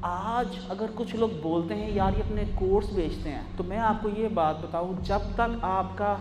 آج اگر کچھ لوگ بولتے ہیں یار یہ اپنے کورس بیچتے ہیں، تو میں آپ کو یہ بات بتاؤں، جب تک آپ کا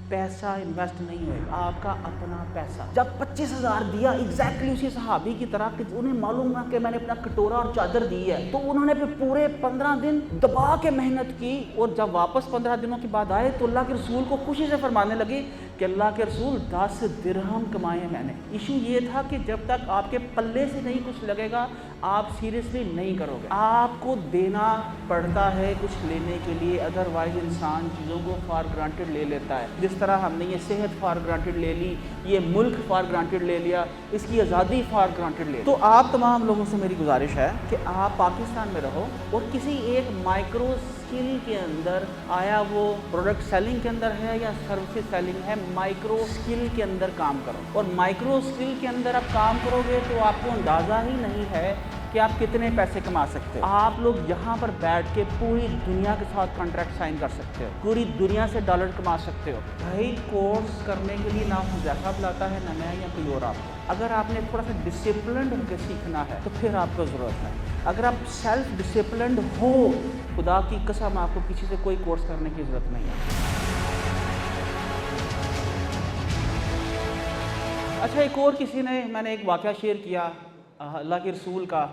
پیسہ انویسٹ نہیں ہوئے گا، آپ کا اپنا پیسہ جب 25,000 دیا ایگزیکٹلی اسی صحابی کی طرح کہ انہیں معلوم نہ کہ میں نے اپنا کٹورا اور چادر دی ہے، تو انہوں نے پھر پورے 15 دن دبا کے محنت کی، اور جب واپس 15 دنوں کے بعد آئے تو اللہ کے رسول کو خوشی سے فرمانے لگے کہ اللہ کے رسول 10 درہم کمائے میں نے۔ ایشو یہ تھا کہ جب تک آپ کے پلے سے نہیں کچھ لگے گا آپ سیریسلی نہیں کرو گے، آپ کو دینا پڑتا ہے کچھ لینے کے لیے، ادروائز انسان چیزوں کو فار گرانٹیڈ لے لیتا ہے۔ جس طرح ہم نے یہ صحت فار گرانٹیڈ لے لی، یہ ملک فار گرانٹیڈ لے لیا، اس کی آزادی فار گرانٹیڈ لے لی۔ تو آپ تمام لوگوں سے میری گزارش ہے کہ آپ پاکستان میں رہو اور کسی ایک مائکرو اسکل کے اندر، آیا وہ پروڈکٹ سیلنگ کے اندر ہے یا سروسز سیلنگ ہے، مائکرو اسکل کے اندر کام کرو، اور مائکرو اسکل کے اندر آپ کام کرو گے تو آپ کو اندازہ ہی نہیں ہے کہ آپ کتنے پیسے کما سکتے ہو۔ آپ لوگ یہاں پر بیٹھ کے پوری دنیا کے ساتھ کانٹریکٹ سائن کر سکتے ہو، پوری دنیا سے ڈالر کما سکتے ہو۔ بھائی کورس کرنے کے لیے نہ حذیفہ بلاتا ہے، نہ میں یا کوئی اور آپ کو۔ اگر آپ نے تھوڑا سا ڈسپلنڈ ہو کے سیکھنا ہے تو پھر آپ کو ضرورت ہے۔ اگر آپ سیلف ڈسپلنڈ ہو، خدا کی قسم آپ کو کسی سے کوئی کورس کرنے کی ضرورت نہیں ہے۔ اچھا، ایک اور کسی نے، میں نے ایک واقعہ شیئر کیا اللہ کے رسول کا،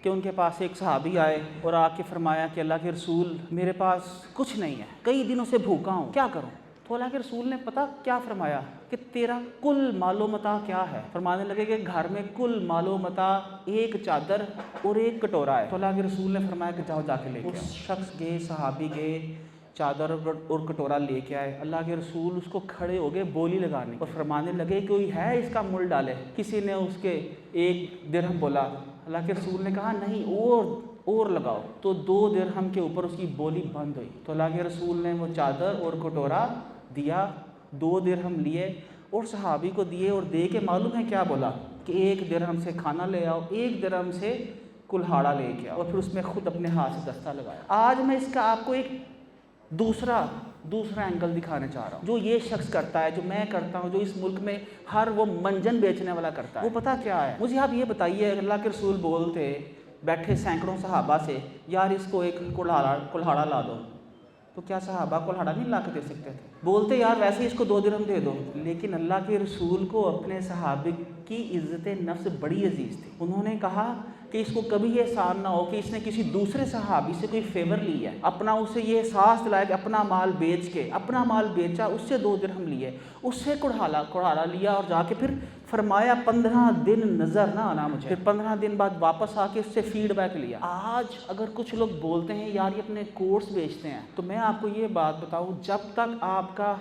کہ ان کے پاس ایک صحابی آئے اور آ کے فرمایا کہ اللہ کے رسول میرے پاس کچھ نہیں ہے، کئی دنوں سے بھوکا ہوں، کیا کروں؟ تو اللہ کے رسول نے پتہ کیا فرمایا کہ تیرا کل مال و متاع کیا ہے؟ فرمانے لگے کہ گھر میں کل مال و متاع ایک چادر اور ایک کٹورا ہے۔ تو اللہ کے رسول نے فرمایا کہ جاؤ جا کے لے کے آؤ۔ اس شخص گئے، صحابی گئے، چادر اور کٹورا لے کے آئے۔ اللہ کے رسول اس کو کھڑے ہو گئے بولی لگانے اور فرمانے لگے کوئی ہے اس کا مل ڈالے؟ کسی نے اس کے 1 درہم بولا، اللہ کے رسول نے کہا نہیں اور لگاؤ، تو 2 درہم کے اوپر اس کی بولی بند ہوئی۔ تو اللہ کے رسول نے وہ چادر اور کٹورا دیا، 2 درہم لیے اور صحابی کو دیے، اور دے کے معلوم ہے کیا بولا کہ 1 درہم سے کھانا لے آؤ، 1 درہم سے کلہاڑا لے کے آؤ، اور پھر اس میں خود اپنے ہاتھ سے دستہ لگایا۔ آج میں اس کا آپ کو ایک دوسرا اینگل دکھانے چاہ رہا ہوں، جو یہ شخص کرتا ہے، جو میں کرتا ہوں، جو اس ملک میں ہر وہ منجن بیچنے والا کرتا ہے، وہ پتہ کیا ہے؟ مجھے آپ یہ بتائیے، اللہ کے رسول بولتے بیٹھے سینکڑوں صحابہ سے یار اس کو ایک کلہاڑا لا دو، تو کیا صحابہ کلہاڑا نہیں لا کے دے سکتے تھے؟ بولتے یار ویسے ہی اس کو 2 درہم دے دو۔ لیکن اللہ کے رسول کو اپنے صحابہ کی عزت نفس بڑی عزیز تھی۔ انہوں نے کہا کہ اس کو کبھی یہ احسان نہ ہو کہ اس نے کسی دوسرے صحابی سے کوئی فیور لی ہے، اپنا اسے یہ احساس دلایا کہ اپنا مال بیچ کے، اپنا مال بیچا، اس سے 2 درہم لیے، اس سے کڑھاڑا لیا، اور جا کے پھر فرمایا 15 دن نظر نہ آنا مجھے۔ پھر 15 دن بعد واپس آ کے اس سے فیڈ بیک لیا۔ آج اگر کچھ لوگ بولتے ہیں یار یہ اپنے کورس بیچتے ہیں، تو میں آپ کو یہ بات بتاؤں، جب تک آپ کا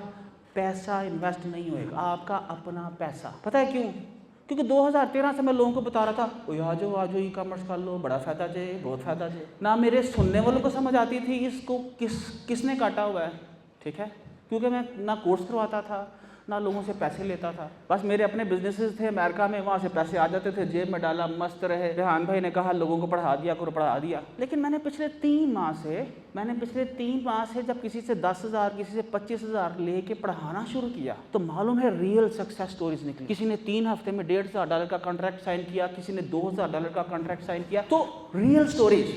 پیسہ انویسٹ نہیں ہوئے گا، آپ کا اپنا پیسہ، پتہ ہے کیوں؟ کیونکہ 2013 سے میں لوگوں کو بتا رہا تھا آ جاؤ ای کامرس کر لو، بڑا فائدہ جے، بہت فائدہ جے۔ نہ میرے سننے والوں کو سمجھ آتی تھی اس کو کس نے کاٹا ہوا ہے، ٹھیک ہے، کیونکہ میں نہ کورس کرواتا تھا، نہ لوگوں سے پیسے لیتا تھا، بس میرے اپنے بزنسز تھے امریکہ میں، وہاں سے پیسے آ جاتے تھے، جیب میں ڈالا، مست رہے۔ ریحان بھائی نے کہا لوگوں کو پڑھا دیا۔ لیکن میں نے پچھلے 3 ماہ سے جب کسی سے 10,000 کسی سے 25,000 لے کے پڑھانا شروع کیا تو معلوم ہے ریئل سکسیس سٹوریز نکلی۔ کسی نے 3 ہفتے میں $1,500 کا کانٹریکٹ سائن کیا، کسی نے $2,000 کا کانٹریکٹ سائن کیا۔ تو ریئل سٹوریز،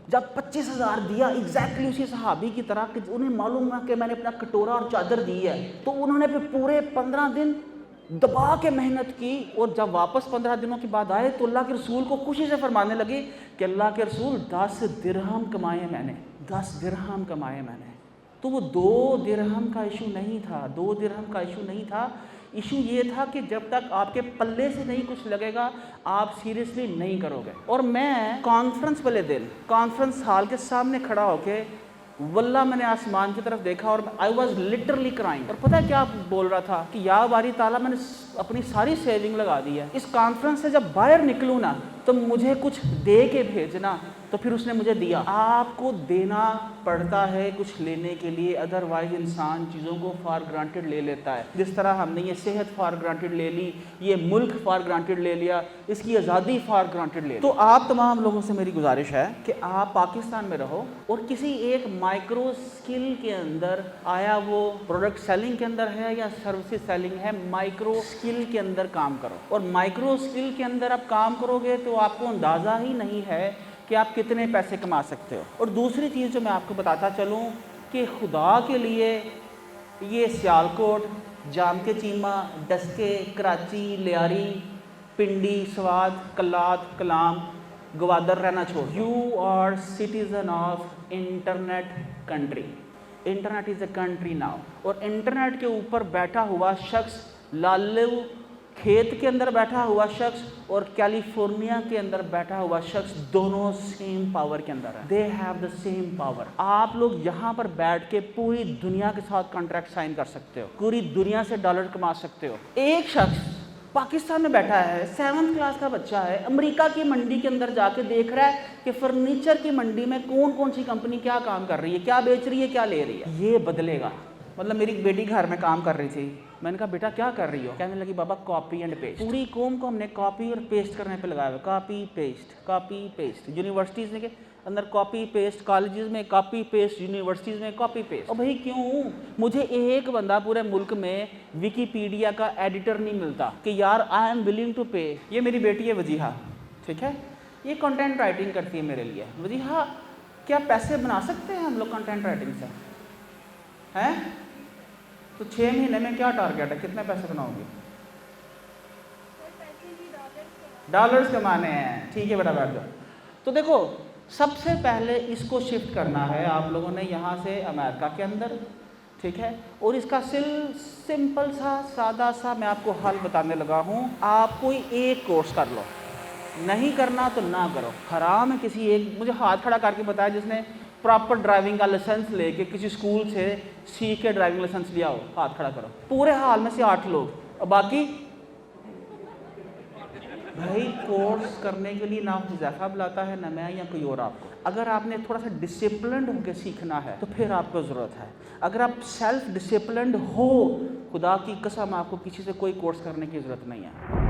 جب 25,000 دیا ایگزیکٹلی اسی صحابی کی طرح کہ انہیں معلوم نہ کہ میں نے اپنا کٹورا اور چادر دی ہے، تو انہوں نے پھر پورے 15 دن دبا کے محنت کی، اور جب واپس 15 دنوں کے بعد آئے تو اللہ کے رسول کو خوشی سے فرمانے لگے کہ اللہ کے رسول 10 درہم کمائے میں نے، 10 درہم کمائے میں نے۔ تو وہ 2 درہم کا ایشو نہیں تھا، 2 درہم کا ایشو نہیں تھا، ایشو یہ تھا کہ جب تک آپ کے پلے سے نہیں کچھ لگے گا آپ سیریسلی نہیں کرو گے۔ اور میں کانفرنس والے دن کانفرنس ہال کے سامنے کھڑا ہو کے واللہ میں نے آسمان کی طرف دیکھا اور I was literally crying، اور پتہ کیا بول رہا تھا کہ یا باری تعالیٰ میں نے اپنی ساری سیونگ لگا دی ہے، اس کانفرنس سے جب باہر نکلوں نا تو مجھے کچھ دے کے بھیجنا، تو پھر اس نے مجھے دیا۔ آپ کو دینا پڑتا ہے کچھ لینے کے لیے، ادروائز انسان چیزوں کو فار گرانٹیڈ لے لیتا ہے۔ جس طرح ہم نے یہ صحت فار گرانٹیڈ لے لی، یہ ملک فار گرانٹیڈ لے لیا، اس کی آزادی فار گرانٹیڈ لے لی۔ تو آپ تمام لوگوں سے میری گزارش ہے کہ آپ پاکستان میں رہو اور کسی ایک مائکرو اسکل کے اندر، آیا وہ پروڈکٹ سیلنگ کے اندر ہے یا سروسز سیلنگ ہے، مائکرو اسکل کے اندر کام کرو، اور مائکرو اسکل کے اندر آپ کام کرو گے تو آپ کو اندازہ ہی نہیں ہے کہ آپ کتنے پیسے کما سکتے ہو۔ اور دوسری چیز جو میں آپ کو بتاتا چلوں کہ خدا کے لیے یہ سیالکوٹ، جام کے چیمہ، ڈسکے، کراچی، لیاری، پنڈی، سوات، کلات، کلام، گوادر رہنا چھوڑ۔ You are citizen of internet country. Internet is a country now. اور انٹرنیٹ کے اوپر بیٹھا ہوا شخص، لالو کھیت کے اندر بیٹھا ہوا شخص اور کیلیفورنیا کے اندر بیٹھا ہوا شخص، دونوں سیم پاور کے اندر ہیں۔ They have the same power. آپ لوگ یہاں پر بیٹھ کے پوری دنیا کے ساتھ کانٹریکٹ سائن کر سکتے ہو، پوری دنیا سے ڈالر کما سکتے ہو۔ ایک شخص پاکستان میں بیٹھا ہے، 7th کلاس کا بچہ ہے، امریکہ کی منڈی کے اندر جا کے دیکھ رہا ہے کہ فرنیچر کی منڈی میں کون کون سی کمپنی کیا کام کر رہی ہے، کیا بیچ رہی ہے، کیا لے رہی ہے۔ یہ بدلے گا۔ مطلب میری بیٹی گھر میں کام کر رہی تھی، میں نے کہا بیٹا کیا کر رہی ہو؟ کہنے لگی بابا کاپی اینڈ پیسٹ۔ پوری قوم کو ہم نے کاپی اور پیسٹ کرنے پہ لگایا ہوا، copy paste, copy paste. Universities کے اندر کاپی پیسٹ، کالجز میں کاپی پیسٹ، یونیورسٹیز میں کاپی پیسٹ۔ اور بھائی کیوں؟ مجھے ایک بندہ پورے ملک میں ویکیپیڈیا کا ایڈیٹر نہیں ملتا کہ یار I am willing to pay. یہ میری بیٹی ہے وجیحہ، ٹھیک ہے، یہ کنٹینٹ رائٹنگ کرتی ہے میرے لیے۔ وجیحہ کیا پیسے بنا سکتے ہیں ہم لوگ کنٹینٹ رائٹنگ سے؟ ہیں تو 6 مہینے میں کیا ٹارگیٹ ہے، کتنے پیسے بناؤ گے؟ ڈالرز کمانے ہیں، ٹھیک ہے بیٹا بیٹھ جاؤ۔ تو دیکھو سب سے پہلے اس کو شفٹ کرنا ہے آپ لوگوں نے یہاں سے امریکہ کے اندر، ٹھیک ہے، اور اس کا سمپل سا سادہ سا میں آپ کو حل بتانے لگا ہوں۔ آپ کوئی ایک کورس کر لو، نہیں کرنا تو نہ کرو، حرام ہے کسی ایک، مجھے ہاتھ کھڑا کر کے بتایا جس نے پراپر ڈرائیونگ کا لائسنس لے کے کسی اسکول سے سیکھ کے ڈرائیونگ لائسنس لیا ہو، ہاتھ کھڑا کرو۔ پورے حال میں سے 8 لوگ، اور باقی بھائی کورس کرنے کے لیے نہ حذیفہ بلاتا ہے نہ میں یا کوئی اور آپ کو۔ اگر آپ نے تھوڑا سا ڈسپلنڈ ہو کے سیکھنا ہے تو پھر آپ کو ضرورت ہے۔ اگر آپ سیلف ڈسپلنڈ ہو، خدا کی قسم آپ کو کسی سے کوئی کورس کرنے کی ضرورت نہیں ہے۔